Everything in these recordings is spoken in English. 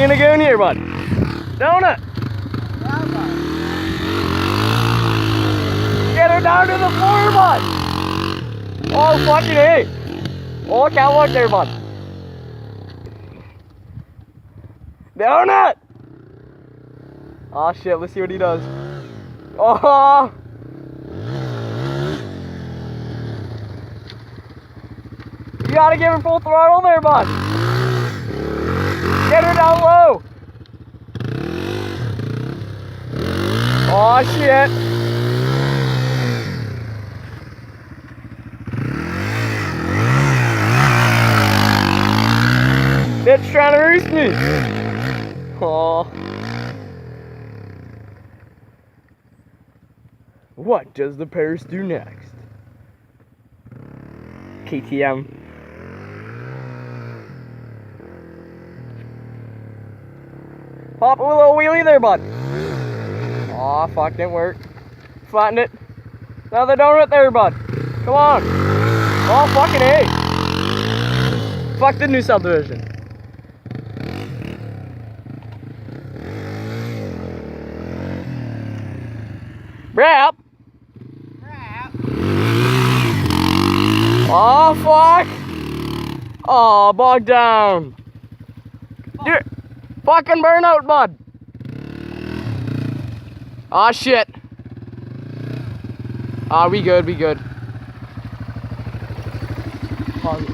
you gonna go in here, bud? Donut! Get her down to the floor, bud! Oh, fucking hey! Oh, can't walk there, bud. Donut! Oh shit, let's see what he does. Oh! You gotta give her full throttle there, bud. Get her down low. Oh shit. Bitch trying to roost me. Oh. What does the Paris do next? KTM. Pop a little wheelie there, bud. Aw, fuck, didn't work. Flatten it. Another donut there, bud. Come on. Oh, fucking hey. Fuck the new subdivision. Brap. Oh, fuck. Oh, bogged down. You're fucking burnout, bud. Oh, shit. Ah, we good, we good.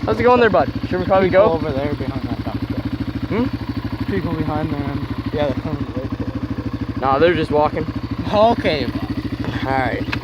How's it going there, bud? Should we probably go? Over there behind that dumpster. People behind them. Yeah, they're coming right there. Nah, they're just walking. Okay. Alright.